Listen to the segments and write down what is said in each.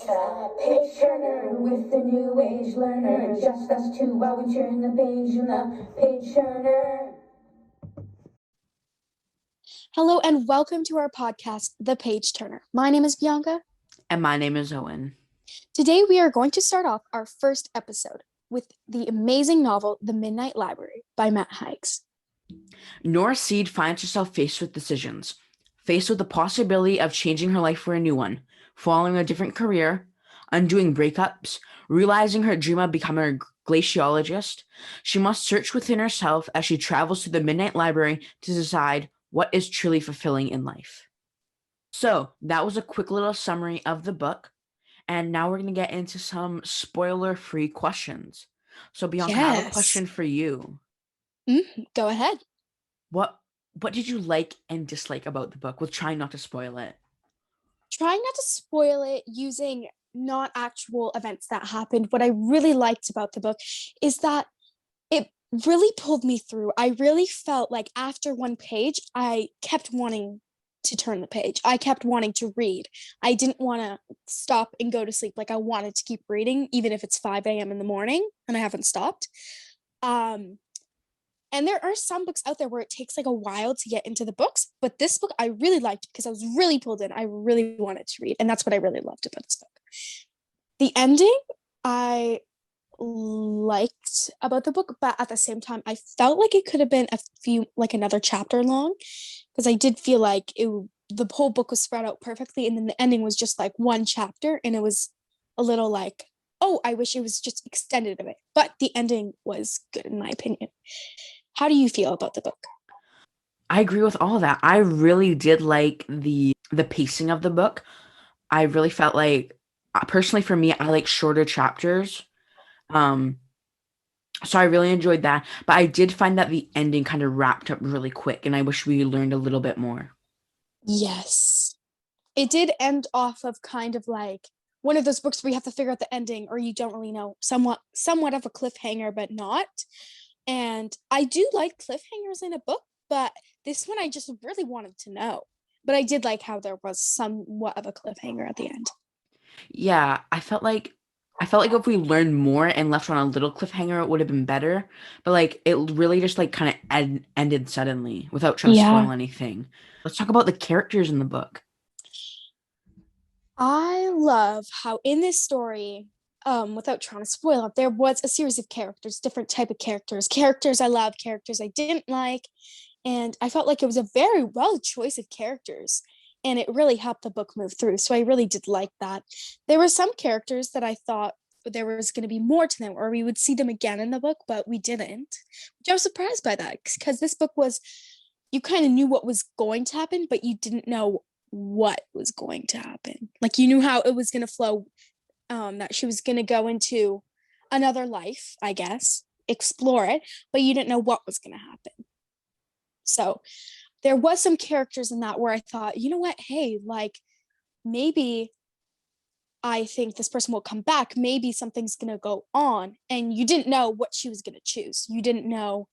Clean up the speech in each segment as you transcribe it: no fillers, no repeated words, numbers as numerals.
The page turner with the new age learner. Just us two while we turn the page in the page turner. Hello and welcome to our podcast, The Page Turner. My name is Bianca. And my name is Owen. Today we are going to start off our first episode with the amazing novel, The Midnight Library by Matt Haigs. Nora Seed finds herself faced with decisions, faced with the possibility of changing her life for a new one, following a different career, undoing breakups, realizing her dream of becoming a glaciologist. She must search within herself as she travels to the Midnight Library to decide what is truly fulfilling in life. So that was a quick little summary of the book. And now we're going to get into some spoiler-free questions. So Bianca, I have a Yes. question for you. Go ahead. What did you like and dislike about the book with trying not to spoil it? Trying not to spoil it using not actual events that happened. What I really liked about the book is that it really pulled me through. I really felt like after one page, I kept wanting to turn the page. I kept wanting to read. I didn't want to stop and go to sleep. Like I wanted to keep reading, even if it's 5 a.m. in the morning and I haven't stopped. And there are some books out there where it takes like a while to get into the books, but this book I really liked because I was really pulled in. I really wanted to read, and that's what I really loved about this book. The ending I liked about the book, but at the same time, I felt like it could have been another chapter long, because I did feel like the whole book was spread out perfectly, and then the ending was just like one chapter, and it was a little like, oh, I wish it was just extended a bit. But the ending was good in my opinion. How do you feel about the book? I agree with all of that. I really did like the pacing of the book. I really felt like, personally for me, I like shorter chapters. Um, so I really enjoyed that. But I did find that the ending kind of wrapped up really quick, and I wish we learned a little bit more. Yes. It did end off of kind of like one of those books where you have to figure out the ending or you don't really know, somewhat of a cliffhanger, but not. And I do like cliffhangers in a book, but this one I just really wanted to know. But I did like how there was somewhat of a cliffhanger at the end. Yeah, I felt like if we learned more and left on a little cliffhanger, it would have been better. But like it really just like kind of ended suddenly without trying to Yeah. spoil anything. Let's talk about the characters in the book. I love how in this story, without trying to spoil it, there was a series of characters, different type of characters, characters I loved, characters I didn't like, and I felt like it was a very well choice of characters, and it really helped the book move through. So I really did like that. There were some characters that I thought there was going to be more to them, or we would see them again in the book, but we didn't. Which I was surprised by that because this book was, you kind of knew what was going to happen, but you didn't know what was going to happen. Like you knew how it was going to flow, that she was going to go into another life, I guess, explore it, but you didn't know what was going to happen. So there was some characters in that where I thought, you know what, hey, like maybe I think this person will come back. Maybe something's going to go on. And you didn't know what she was going to choose. You didn't know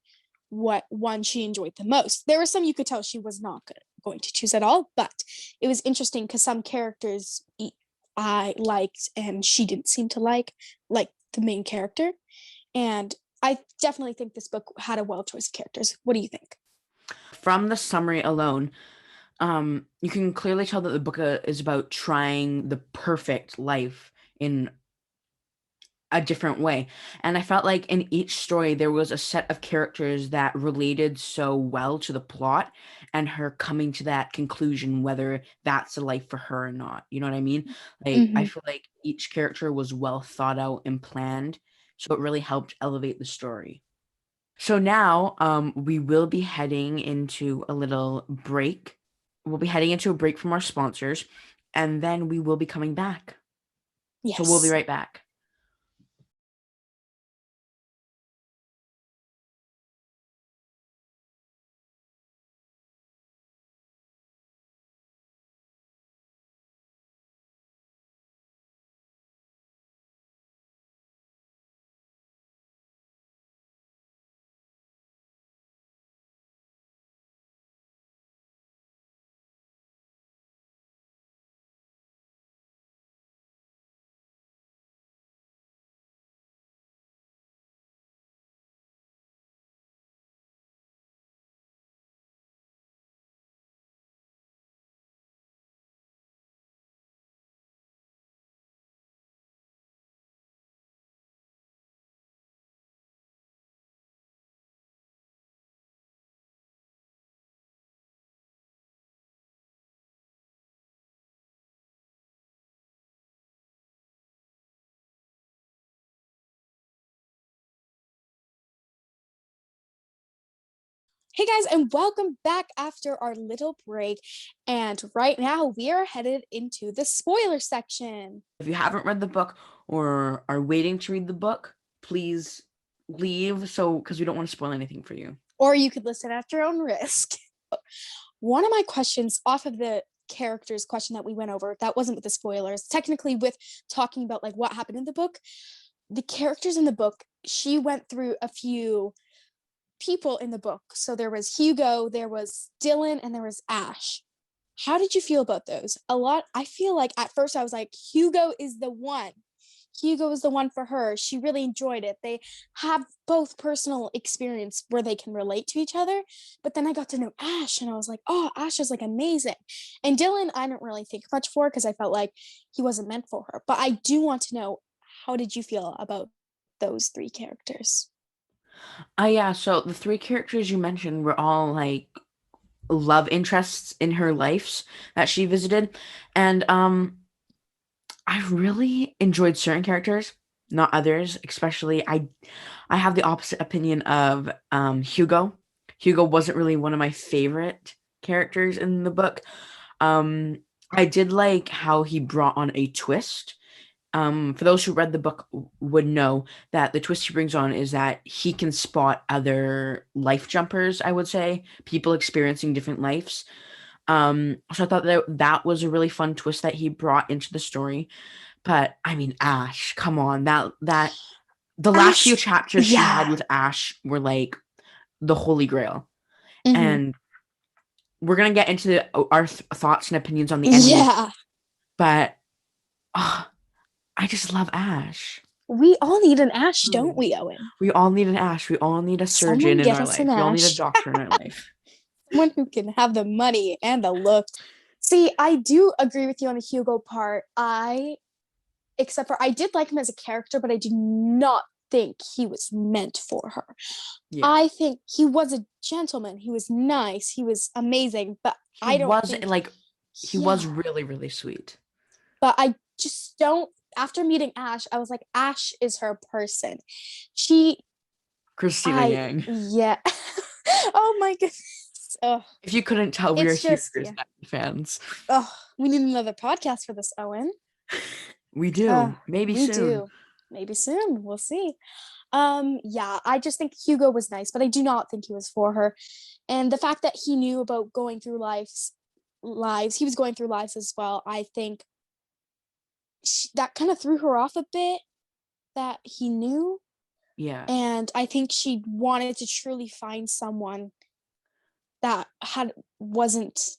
what one she enjoyed the most. There were some you could tell she was not going to choose at all, but it was interesting because some characters I liked and she didn't seem to like the main character. And I definitely think this book had a well choice of characters. What do you think? From the summary alone, you can clearly tell that the book is about trying the perfect life in a different way. And I felt like in each story there was a set of characters that related so well to the plot and her coming to that conclusion, whether that's a life for her or not. You know what I mean? Like I Mm-hmm. feel like each character was well thought out and planned, so it really helped elevate the story. So now we will be heading into a little break. We'll be heading into a break from our sponsors, and then we will be coming back. So we'll be Yes. right back. Hey guys, and welcome back after our little break. And right now we are headed into the spoiler section. If you haven't read the book or are waiting to read the book, please leave because we don't want to spoil anything for you. Or you could listen at your own risk. One of my questions off of the characters question that we went over, that wasn't with the spoilers, technically with talking about like what happened in the book. The characters in the book, she went through a few people in the book. So there was Hugo, there was Dylan, and there was Ash. How did you feel about those? I feel like at first I was like, Hugo is the one. Hugo is the one for her. She really enjoyed it. They have both personal experience where they can relate to each other. But then I got to know Ash and I was like, oh, Ash is like amazing. And Dylan, I didn't really think much for because I felt like he wasn't meant for her. But I do want to know, how did you feel about those three characters? Yeah, so the three characters you mentioned were all like love interests in her lives that she visited. And I really enjoyed certain characters, not others, especially I have the opposite opinion of Hugo. Hugo wasn't really one of my favorite characters in the book. Um I did like how he brought on a twist. For those who read the book would know that the twist he brings on is that he can spot other life jumpers, I would say, people experiencing different lives. So I thought that was a really fun twist that he brought into the story. But I mean, Ash, come on, that the last few Ash, chapters she had yeah. with Ash were like the holy grail. Mhm. And we're gonna get into our thoughts and opinions on the ending, Yeah. but oh, I just love Ash. We all need an Ash, don't Oh. we, Owen? We all need an Ash. We all need a Someone surgeon in get our us an life. We all need a Ash. doctor in our life. Someone who can have the money and the looks. See, I do agree with you on the Hugo part. Except for I did like him as a character, but I do not think he was meant for her. Yeah. I think he was a gentleman. He was nice. He was amazing, but He I don't was think, like he was yeah. really, really sweet. But I just don't. After meeting Ash, I was like, Ash is her person. She Christina I Yang. yeah. Oh my goodness. Oh, If you couldn't tell, we are it's huge just Chris yeah. fans. Oh, we need another podcast for this, Owen. We do. Maybe We soon. do. Maybe soon. We'll see. Yeah, I just think Hugo was nice, but I do not think he was for her. And the fact that he knew about going through lives, he was going through lives as well. I think that kind of threw her off a bit that he knew. Yeah. And I think she wanted to truly find someone that wasn't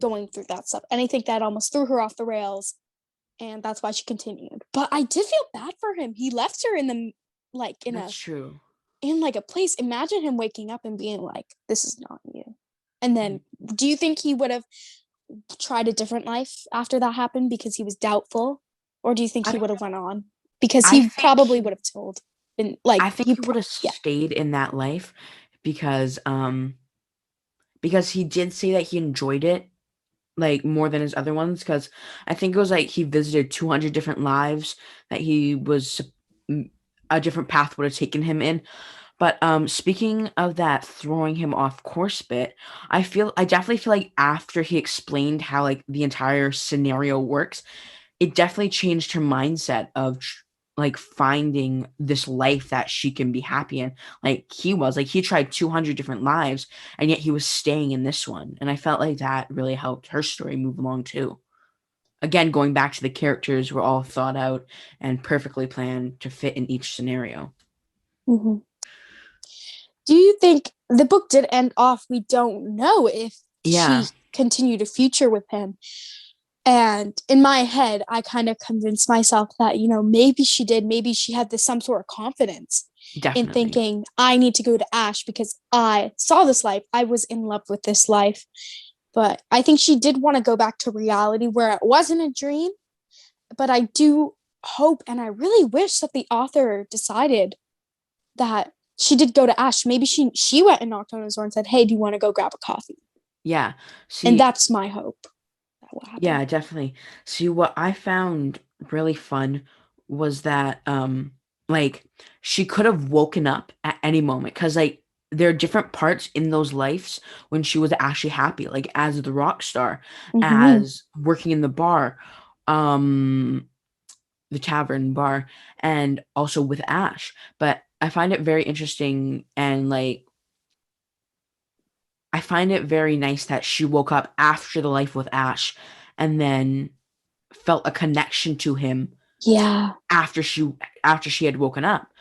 going through that stuff. And I think that almost threw her off the rails, and that's why she continued. But I did feel bad for him. He left her in the like That's true. in like a place. Imagine him waking up and being like, "This is not you." And then, do you think he would have tried a different life after that happened because he was doubtful, or do you think he I would have went on because I he think probably he would have told, and like I think he would have yeah. stayed in that life because because he did say that he enjoyed it like more than his other ones because I think it was like he visited 200 different lives that he was a different path would have taken him in. But speaking of that throwing him off course bit, I definitely feel like after he explained how like the entire scenario works, it definitely changed her mindset of like finding this life that she can be happy in. Like he tried 200 different lives and yet he was staying in this one. And I felt like that really helped her story move along too. Again, going back to the characters were all thought out and perfectly planned to fit in each scenario. Mm-hmm. Do you think the book did end off? We don't know if Yeah, she continued a future with him. And in my head, I kind of convinced myself that, maybe she did. Maybe she had some sort of confidence in definitely. thinking, I need to go to Ash because I saw this life. I was in love with this life. But I think she did want to go back to reality where it wasn't a dream. But I do hope and I really wish that the author decided that she did go to Ash. Maybe she went and knocked on his door and said, "Hey, do you want to go grab a coffee?" Yeah. And See, that's my hope. That will happen. yeah, definitely. See, what I found really fun was that like she could have woken up at any moment because like there are different parts in those lives when she was actually happy, like as the rock star, Mm-hmm. as working in the bar, the tavern bar, and also with Ash. But I find it very interesting, and like I find it very nice that she woke up after the life with Ash and then felt a connection to him Yeah. after she had woken up,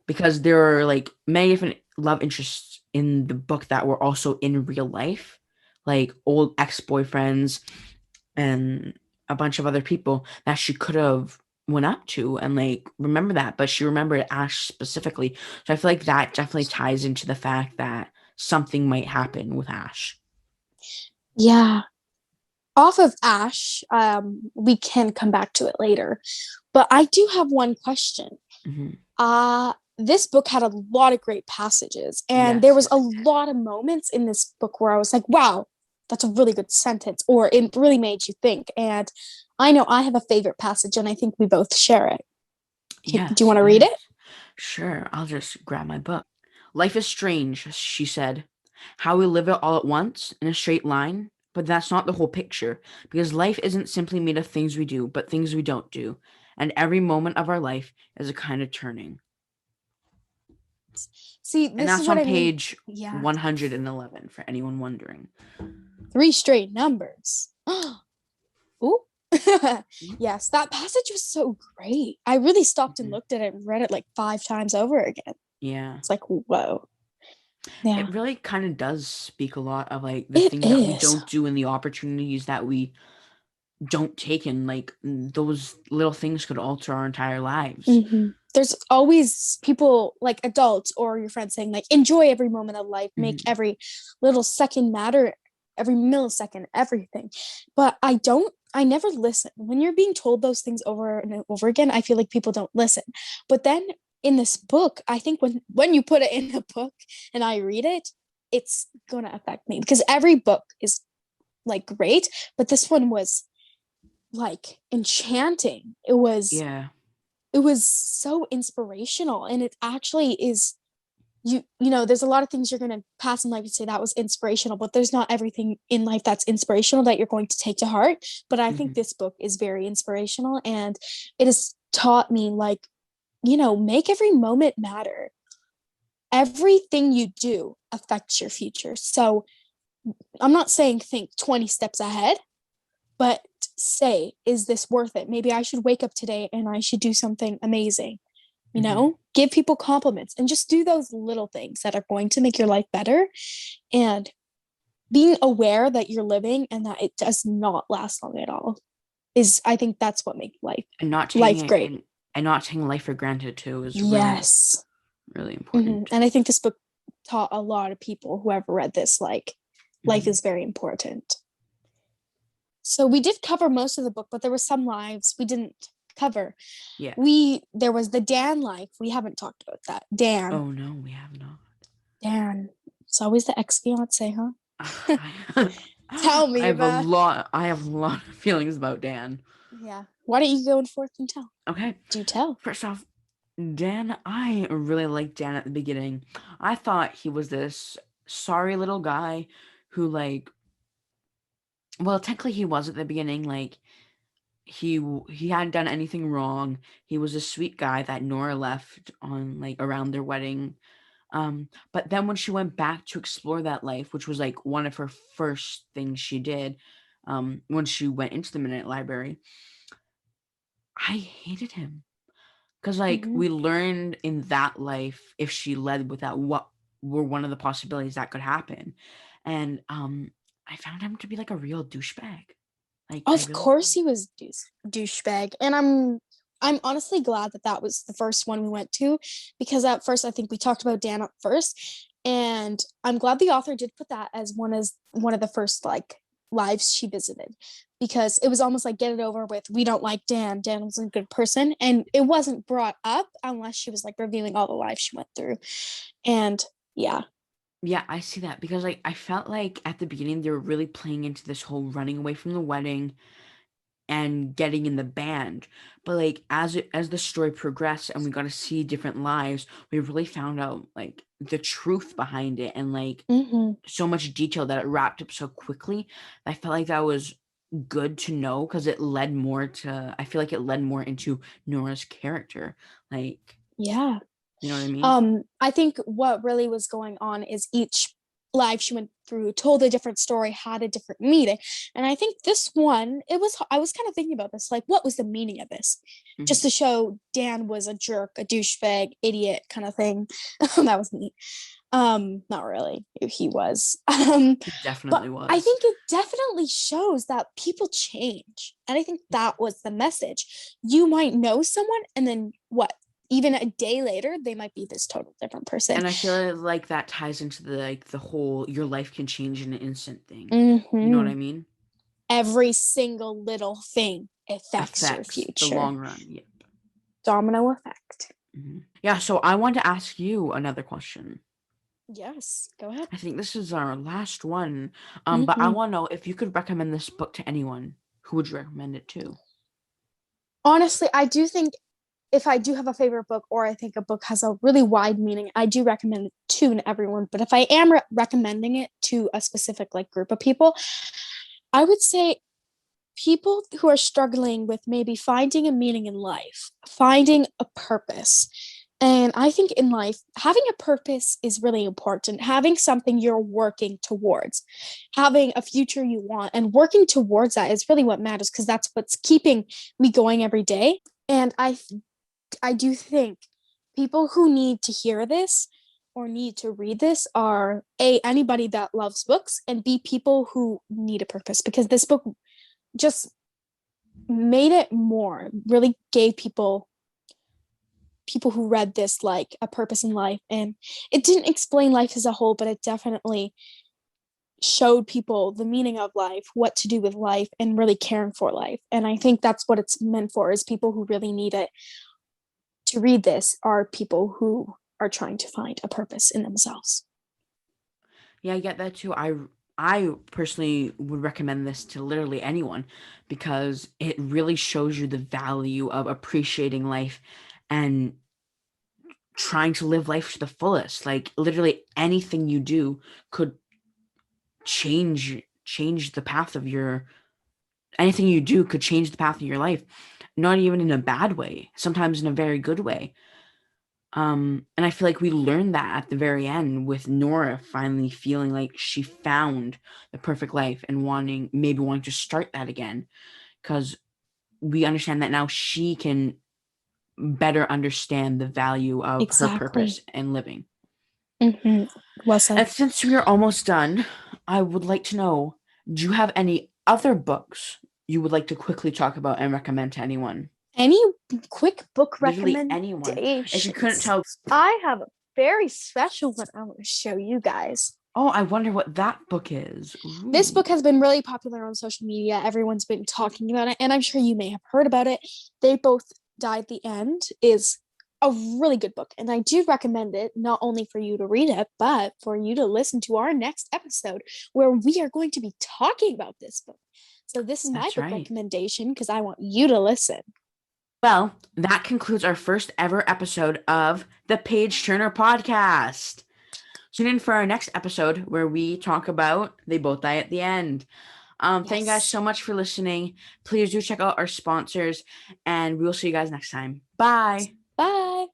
because there are like many different love interests in the book that were also in real life, like old ex-boyfriends and a bunch of other people that she could have went up to and like remember that, but she remembered Ash specifically. So I feel like that definitely ties into the fact that something might happen with Ash. Yeah. Off of Ash, we can come back to it later. But I do have one question. Hmm. This book had a lot of great passages, and there Yes. was a lot of moments in this book where I was like, wow, that's a really good sentence, or it really made you think. And I know I have a favorite passage, and I think we both share it. Do you Yes, want to read yes. it? Sure, I'll just grab my book. Life is strange, she said. How we live it all at once in a straight line, but that's not the whole picture, because life isn't simply made of things we do, but things we don't do. And every moment of our life is a kind of turning. See, And this is that's what on I mean. page Yeah, 111 for anyone wondering. three straight numbers. Ooh. Mm. Yes, that passage was so great. I really stopped and Mhm. looked at it and read it like 5 times over again. Yeah. It's like, whoa. Yeah, It really kind of does speak a lot of like the it things that we is. don't do and the opportunities that we don't take in. Like those little things could alter our entire lives. There's always people like adults or your friends saying like enjoy every moment of life, make Hmm. every little second matter, every millisecond, everything. But I never listen when you're being told those things over and over again. I feel like people don't listen. But then in this book, I think when you put it in a book and I read it, it's gonna affect me because every book is like great, but this one was like enchanting. Yeah. It was so inspirational, and it actually is. You know, there's a lot of things you're going to pass in life and say that was inspirational, but there's not everything in life that's inspirational that you're going to take to heart. But I think Hmm. this book is very inspirational, and it has taught me like, make every moment matter. Everything you do affects your future. So I'm not saying think 20 steps ahead, but say, is this worth it? Maybe I should wake up today and I should do something amazing. Hmm. Give people compliments and just do those little things that are going to make your life better. And being aware that you're living and that it does not last long at all is, I think that's what makes And not taking life it great. and not taking life for granted too is really, Yes. really important. And I think this book taught a lot of people who ever read this, like, life Hmm. is very important. So we did cover most of the book, but there were some lives we didn't cover. Yeah. There was the Dan life. We haven't talked about that. Dan. Oh no, we have not. Dan. It's always the ex-fiance, huh? I Tell me about it. I have a lot of feelings about Dan. Yeah. Why don't you go in forth and tell? Okay. Do tell. First off, Dan, I really liked Dan at the beginning. I thought he was this sorry little guy who like, well, technically he was at the beginning, like he hadn't done anything wrong. He was a sweet guy that Nora left on like around their wedding. But then when she went back to explore that life, which was like one of her first things she did, when she went into the Midnight Library, I hated him. Because like Mm-hmm. we learned in that life, if she led with that, what were one of the possibilities that could happen. And I found him to be like a real douchebag. Like I Of really course he was douchebag, and I'm honestly glad that that was the first one we went to, because at first I think we talked about Dan at first, and I'm glad the author did put that as one of the first like lives she visited, because it was almost like get it over with. We don't like Dan. Dan was a good person, and it wasn't brought up unless she was like reviewing all the lives she went through, and yeah. Yeah, I see that because like I felt like at the beginning they were really playing into this whole running away from the wedding and getting in the band. But like as the story progressed and we got to see different lives, we really found out like the truth behind it, and like so much detail that it wrapped up so quickly. I felt like that was good to know, because it led more to, I feel like it led more into Nora's character. Like, Yeah. you know what I mean? I think what really was going on is each life she went through told a different story, had a different meaning. And I think this one, I was kind of thinking about this, like, what was the meaning of this? Just to show Dan was a jerk, a douchebag, idiot kind of thing. That was neat. Not really. He was. He definitely was. I think it definitely shows that people change. And I think that was the message. You might know someone, and then what? Even a day later, they might be this total different person. And I feel like that ties into the whole your life can change in an instant thing. You know what I mean? Every single little thing affects your future. The long run. Yep. Domino effect. Yeah, so I want to ask you another question. Yes, go ahead. I think this is our last one. But I want to know, if you could recommend this book to anyone, who would you recommend it to? Honestly, I do think if I do have a favorite book, or I think a book has a really wide meaning, I do recommend it to everyone. But if I am recommending it to a specific like group of people, I would say people who are struggling with maybe finding a meaning in life, finding a purpose. And I think in life, having a purpose is really important. Having something you're working towards, having a future you want, and working towards that is really what matters, because that's what's keeping me going every day. And I do think people who need to hear this or need to read this are anybody that loves books, and B, people who need a purpose, because this book just made it more, really gave people who read this like a purpose in life. And it didn't explain life as a whole, but it definitely showed people the meaning of life, what to do with life, and really caring for life. And I think that's what it's meant for, is people who really need it to read this are people who are trying to find a purpose in themselves. Yeah, I get that too. I personally would recommend this to literally anyone, because it really shows you the value of appreciating life and trying to live life to the fullest. Like literally anything you do could change the path of your anything you do could change the path of your life, not even in a bad way, sometimes in a very good way. And I feel like we learned that at the very end, with Nora finally feeling like she found the perfect life and wanting to start that again, because we understand that now she can better understand the value of her purpose and living. Well said. And since we are almost done, I would like to know, do you have any other books you would like to quickly talk about and recommend to anyone? Any quick book Literally anyone. If you couldn't tell, I have a very special one I want to show you guys. Oh, I wonder what that book is. Ooh. This book has been really popular on social media. Everyone's been talking about it, and I'm sure you may have heard about it. They Both Die at the End is a really good book, and I do recommend it, not only for you to read it, but for you to listen to our next episode, where we are going to be talking about this book. So this is my book recommendation, because I want you to listen. Well, that concludes our first ever episode of the Page Turner podcast. Tune in for our next episode, where we talk about They Both Die at the End. Thank you guys so much for listening. Please do check out our sponsors, and we'll see you guys next time. Bye. Bye.